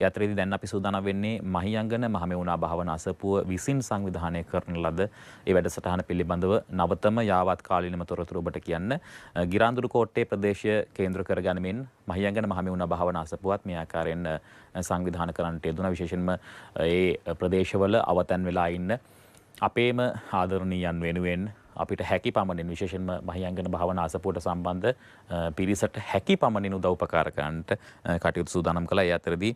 යතරේදී දැන් අපි සූදානම් වෙන්නේ මහියංගන මහමෙවුනා භාවනා අසපුව විසින් සංවිධානය කරන ලද ඒ වැඩසටහන පිළිබඳව නවතම යාවත් කාලීනම තොරතුරු ඔබට කියන්න. ගිරාඳුරු කෝට්ටේ ප්‍රදේශය කේන්ද්‍ර කරගනිමින් මහියංගන මහමෙවුනා භාවනා අසපුවත් මේ ආකාරයෙන් සංවිධානය කරන්නට යෙදුණා. විශේෂයෙන්ම ඒ ප්‍රදේශවල අවතැන් වෙලා ඉන්න අපේම ආදරණීයන් වෙනුවෙන් අපිට හැකි පමණින් විශේෂයෙන්ම මහියංගන භාවනා අසපුවට සම්බන්ධ පිරිසට හැකි පමණින් උදව් උපකාර කරන්නට කටයුතු සූදානම් කළා. ඒ අතරදී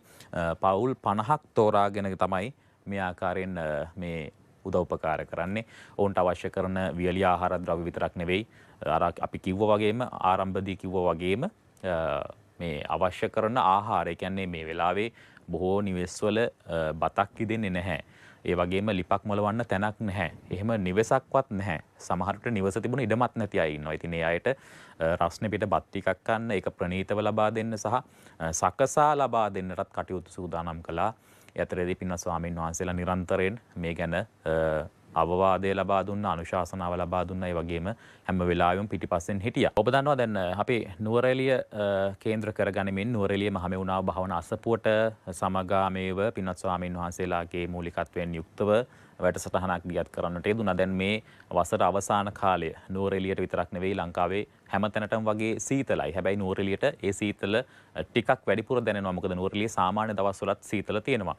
පවුල් 50ක් තෝරාගෙන තමයි මේ ආකාරයෙන් මේ උදව් උපකාර කරන්නේ. ඔවුන්ට අවශ්‍ය කරන වියලි ආහාර ද්‍රව්‍ය විතරක් නෙවෙයි, අර අපි කිව්වා වගේම ආරම්භදී කිව්වා වගේම මේ අවශ්‍ය කරන ආහාර, ඒ කියන්නේ මේ වෙලාවේ බොහෝ නිවෙස්වල බතක් ඉදෙන්නේ නැහැ. ඒ වගේම ලිපක් මොලවන්න තැනක් නැහැ. එහෙම නිවෙසක්වත් නැහැ. සමහරට නිවස තිබුණ ඉඩමත් නැති අය ඉන්නවා. ඉතින් ඒ අයට රස්නේ පිට බත් ටිකක් ගන්න, ඒක ප්‍රණීතව ලබා දෙන්න සහ සකසා ලබා දෙන්නටත් කටයුතු සූදානම් කළා. ඒ අතරේදී පින්වත් ස්වාමීන් වහන්සේලා නිරන්තරයෙන් මේ ගැන අවවාදය ලබා දුන්නා, අනුශාසනාව ලබා දුන්නා. ඒ වගේම හැම වෙලාවෙම පිටිපස්සෙන් හිටියා. ඔබ දන්නවා දැන් අපේ නුවරඑළිය කේන්ද්‍ර කරගනිමින් නුවරඑළිය මහමෙවුනා භාවනා අසපුවට සමගාමීව පින්වත් ස්වාමීන් වහන්සේලාගේ මූලිකත්වයෙන් යුක්තව වැඩසටහනක් දියත් කරන්නට යෙදුණා. දැන් මේ වසර අවසාන කාලය නුවරඑළියට විතරක් නෙවෙයි, ලංකාවේ හැමතැනටම වගේ සීතලයි. හැබැයි නුවරඑළියට ඒ සීතල ටිකක් වැඩිපුර දැනෙනවා. මොකද නුවරඑළියේ සාමාන්‍ය දවස්වලත් සීතල තියෙනවා.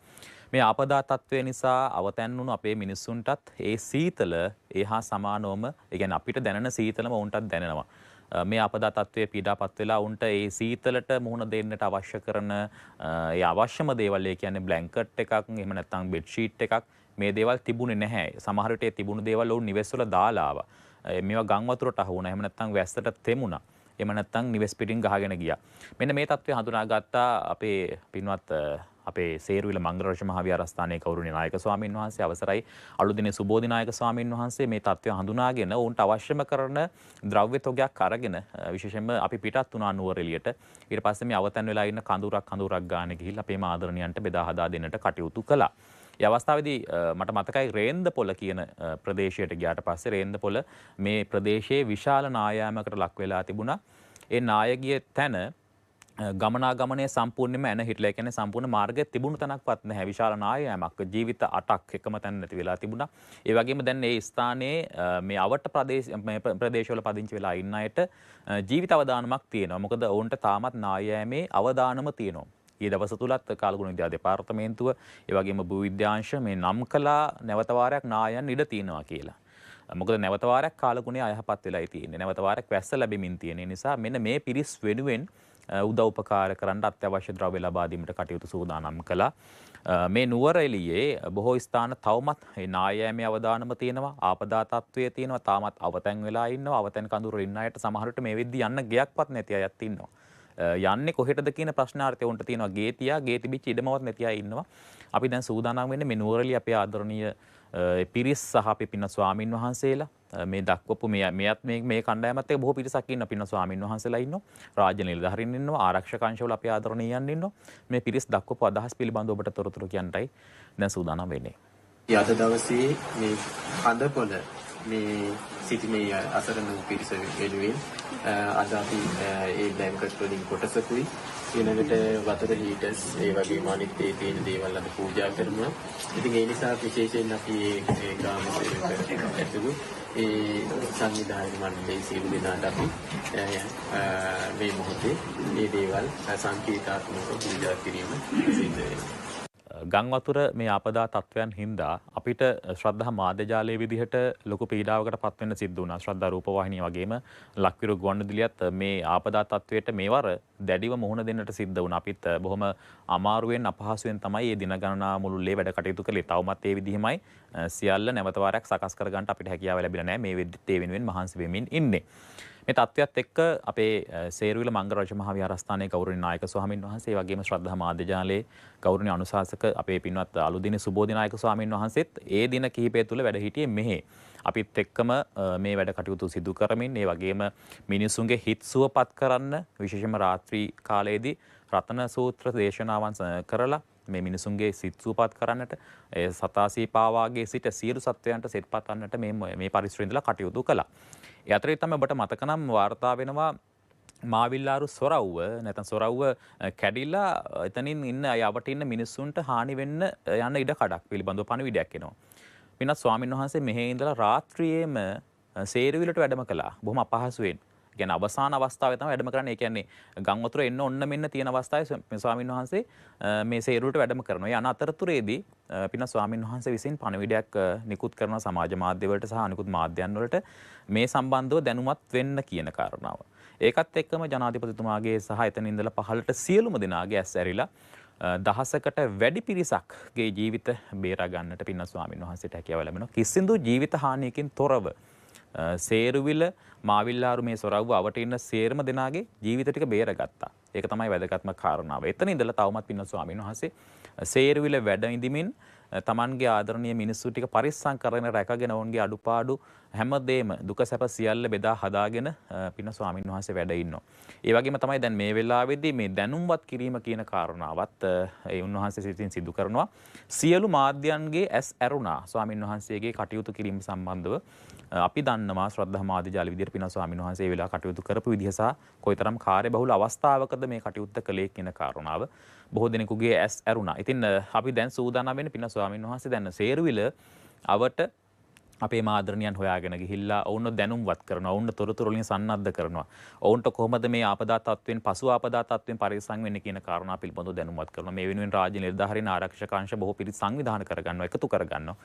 මේ ආපදා තත්ත්වය නිසා අවතැන් වුණු අපේ මිනිස්සුන්ටත් ඒ සීතල ඒහා සමානවම, ඒ කියන්නේ අපිට දැනෙන සීතලම උන්ටත් දැනෙනවා. මේ ආපදා තත්ත්වයේ පීඩාපත් වෙලා උන්ට ඒ සීතලට මුහුණ දෙන්නට අවශ්‍ය කරන ඒ අවශ්‍යම දේවල්, ඒ කියන්නේ බ්ලැන්කට් එකක්, එහෙම නැත්නම් බෙඩ් ෂීට් එකක්, මේ දේවල් තිබුණේ නැහැ. සමහර විට ඒ තිබුණු දේවල් උන් නිවෙස් වල දාලා ආවා. මේවා ගම් වතුරට අහු වුණා. එහෙම නැත්නම් වැස්සට තෙමුණා. එහෙම නැත්නම් නිවෙස් පිටින් ගහගෙන ගියා. මෙන්න මේ තත්ත්වය හඳුනාගත්තා අපේ පින්වත් අපේ සේරුවිල මංගලරජ මහ විහාරස්ථානයේ ගෞරවනීය නායක ස්වාමීන් වහන්සේ, අවසරයි අලුදිනේ සුබෝධි නායක ස්වාමීන් වහන්සේ මේ තත්ත්වය හඳුනාගෙන ඔවුන්ට අවශ්‍යම කරන ද්‍රව්‍ය තොගයක් අරගෙන විශේෂයෙන්ම අපි පිටත් වුණා නුවරඑළියට. ඊට පස්සේ මේ අවතැන් වෙලා ඉන්න කඳුරක් ගානේ ගිහිල්ලා අපේ ආදරණියන්ට බෙදා හදා දෙන්නට කටයුතු කළා. ඒ අවස්ථාවේදී මට මතකයි රේන්දපොළ කියන ප්‍රදේශයට ගියාට පස්සේ රේන්දපොළ මේ ප්‍රදේශයේ විශාල නායාමයකට ලක් වෙලා තිබුණා. ඒ නායකගේ තැන ගමනාගමනය සම්පූර්ණයෙන්ම ඇන හිටලා, කියන්නේ සම්පූර්ණ මාර්ගය තිබුණු තැනක්වත් නැහැ. විශාල නායෑමක්, ජීවිත 8ක් එකම තැන නැති වෙලා තිබුණා. ඒ වගේම දැන් මේ ස්ථානයේ මේ අවට ප්‍රදේශවල පදිංචි වෙලා ඉන්න අයට ජීවිත අවදානමක් තියෙනවා. මොකද ඔවුන්ට තාමත් නායෑමේ අවදානම තියෙනවා. ඊ දවස් තුලත් කාලගුණ විද්‍යා දෙපාර්තමේන්තුව, ඒ වගේම භූ විද්‍යාංශ මේ නම් කළා නැවත වාරයක් නායයන් ඉඩ තියෙනවා කියලා. මොකද නැවත වාරයක් කාලගුණය අයහපත් වෙලායි තියෙන්නේ. නැවත වාරයක් වැස්ස ලැබෙමින් තියෙන නිසා මෙන්න මේ පිරිස් වෙනුවෙන් උදව් උපකාර කරන්න අත්‍යවශ්‍ය ද්‍රව්‍ය ලබා දීමට කටයුතු සූදානම් කළා. මේ නුවරඑළියේ බොහෝ ස්ථාන තවමත් ඒ නායෑමේ අවදානම තියෙනවා, ආපදා තත්ත්වයේ තියෙනවා, තාමත් අවතැන් වෙලා ඉන්නවා. අවතැන් කඳුරු ඉන්න අයට සමහරට මේ වෙද්දි යන්න ගෙයක්වත් නැති අයත් ඉන්නවා. යන්නේ කොහෙටද කියන ප්‍රශ්නාර්ථය උන්ට තියෙනවා. ගේ තියා ගේ තිබිච්ච ඉඩමවත් නැති අය ඉන්නවා. අපි දැන් සූදානම් වෙන්නේ මේ නුවරඑළිය අපේ ආදරණීය පිරිස් සහ අපේ පින්න ස්වාමින් වහන්සේලා මේ දක්වපු මේ කණ්ඩායමත් එක්ක බොහෝ පිරිසක් ඉන්න පින්න ස්වාමින් වහන්සේලා ඉන්නවා. රාජ්‍ය නිලධාරීන් ඉන්නවා. ආරක්ෂක අංශවල අපේ ආදරණීයයන් ඉන්නවා. මේ පිරිස් දක්වපු අදහස් පිළිබඳව ඔබට තොරතුරු කියන්නයි දැන් සූදානම් වෙන්නේ. අද දවසේ මේ හඳපොළ මේ සිටි මේ අසරණ පිරිස වෙනුවෙන් අද අපි ඒ බ්ලැන්කට් වලින් කොටසකුයි ඊළඟට වතුර හීටර්ස් ඒ වගේම අනිත් ඒ තියෙන දේවල් අද පූජා කරනවා. ඉතින් ඒ නිසා විශේෂයෙන් අපි ඒ ගාම සේවක ඇතුළු ඒ සංවිධායක මණ්ඩලයේ සියලු දෙනාට අපි මේ මොහොතේ මේ දේවල් සංකේතාත්මකව පූජා කිරීම සිදු වෙනවා. ගම් වතුර මේ ආපදා තත්වයන් හින්දා අපිට ශ්‍රද්ධා මාධ්‍ය ජාලයේ විදිහට ලොකු පීඩාවකට පත් වෙන්න සිද්ධ වුණා. ශ්‍රද්ධා රූපවාහිනිය වගේම ලක්විරු ගුවන්විදුලියත් මේ ආපදා තත්වයට මේවර දැඩිව මුහුණ දෙන්නට සිද්ධ වුණා. අපිත් බොහොම අමාරුවෙන් අපහසුයෙන් තමයි මේ දින ගණනා මුළුල්ලේ වැඩ කටයුතු කළේ. තවමත් ඒ විදිහමයි සියල්ල නැවත වාරයක් සකස් කර ගන්නට අපිට හැකියාව ලැබිලා නැහැ. මේ වෙද්දිත් ඒ වෙනුවෙන් මහන්සි වෙමින් ඉන්නේ. මේ තත්ත්වයත් එක්ක අපේ සේරුවිල මංගලරජ මහ විහාරස්ථානයේ ගෞරවනීය නායක ස්වාමීන් වහන්සේ, ඒ වගේම ශ්‍රද්ධා මාධ්‍ය ජාලයේ ගෞරවනීය අනුශාසක අපේ පින්වත් අලුදිනේ සුබෝධි නායක ස්වාමීන් වහන්සේත් ඒ දින කිහිපය තුළ වැඩ හිටියේ මෙහි. අපිත් එක්කම මේ වැඩ කටයුතු සිදු කරමින්, ඒ වගේම මිනිසුන්ගේ හිත් සුවපත් කරන්න විශේෂයෙන්ම රාත්‍රී කාලයේදී රතන සූත්‍ර දේශනාවන් කරලා මේ මිනිසුන්ගේ සිත් සුවපත් කරන්නට, ඒ සතාසී පාවාගේ සිට සියලු සත්වයන්ට සෙත්පත් වන්නට මේ පරිසරයේ ඉඳලා කටයුතු කළා. ඒ අතරේ තමයි ඔබට මතක නම් වාර්තා වෙනවා මාවිල්ලාරු සොරව්ව නැත්නම් සොරව්ව කැඩිලා එතනින් ඉන්න යවට ඉන්න මිනිස්සුන්ට හානි වෙන්න යන ඉඩ කඩක් පිළිබඳව පණිවිඩයක් එනවා. පින්වත් ස්වාමීන් වහන්සේ මෙහි ඉඳලා රාත්‍රියේම සේරුවිලට වැඩම කළා. බොහොම අපහසුවෙන්. කියන්නේ අවසාන අවස්ථාවේ තමයි වැඩම කරන්නේ. ඒ කියන්නේ ගම් වතුර එන්න ඔන්න මෙන්න තියෙන අවස්ථාවේ ස්වාමීන් වහන්සේ මේ සේරුවිලට වැඩම කරනවා. ඒ යන අතරතුරේදී පින්වත් ස්වාමීන් වහන්සේ විසින් පණිවිඩයක් නිකුත් කරන සමාජ මාධ්‍ය වලට සහ අනිකුත් මාධ්‍යයන් වලට මේ සම්බන්ධව දැනුවත් වෙන්න කියන කාරණාව. ඒකත් එක්කම ජනාධිපතිතුමාගේ සහ එතන ඉඳලා පහළට සියලුම දෙනාගේ ඇස් ඇරිලා දහසකට වැඩි පිරිසක්ගේ ජීවිත බේරා ගන්නට පින්වත් ස්වාමීන් වහන්සේට හැකියාව ලැබෙනවා. කිසිදු ජීවිත හානියකින් තොරව සේරුවිල මාවිල්ලාරු මේ සොරව්ව අවට ඉන්න සේරම දෙනාගේ ජීවිත ටික බේරගත්තා. ඒක තමයි වැදගත්ම කාරණාව. එතන ඉඳලා තවමත් පින්වත් ස්වාමීන් වහන්සේ සේරුවිල වැඩ ඉඳිමින් තමන්ගේ ආදරණීය මිනිස්සු ටික පරිස්සම් කරගෙන රැකගෙන ඔවුන්ගේ අඩුපාඩු හැමදේම දුක සැප සියල්ල බෙදා හදාගෙන පින්න ස්වාමීන් වහන්සේ වැඩ ඉන්නවා. ඒ වගේම තමයි දැන් මේ වෙලාවේදී මේ දැනුම්වත් කිරීම කියන කාරණාවත් ඒ උන්වහන්සේ සිතින් සිදු කරනවා. සියලු මාධ්‍යයන්ගේ ඇස් ඇරුණා ස්වාමීන් වහන්සේගේ කටයුතු කිරීම සම්බන්ධව. අපි දන්නවා ශ්‍රද්ධා මාධ්‍ය ජාල විදියට පින්න ස්වාමීන් වහන්සේ ඒ වෙලාව කටයුතු කරපු විදිහ සහ කොයිතරම් කාර්යබහුල අවස්ථාවකද මේ කටයුත්ත කළේ කියන කාරණාව බොහෝ දෙනෙකුගේ ඇස් ඇරුණා. ඉතින් අපි දැන් සූදානම් වෙන්නේ පින්න ස්වාමීන් වහන්සේ දැන් සේරුවිල අවට අපේ මාදරණියන් හොයාගෙන ගිහිල්ලා ඔවුන්ව දැනුම්වත් කරනවා. ඔවුන්ව තොරතුරු වලින් සන්නද්ධ කරනවා. ඔවුන්ට කොහොමද මේ ආපදා තත්ත්වෙන් පසු ආපදා තත්ත්වෙන් පරිස්සම් වෙන්නේ කියන කාරණා පිළිබඳව දැනුම්වත් කරනවා. මේ වෙනුවෙන් රාජ්‍ය නිලධාරීන් ආරක්ෂක අංශ බොහෝ පිරිස් සංවිධානය කරගන්නවා, එකතු කරගන්නවා.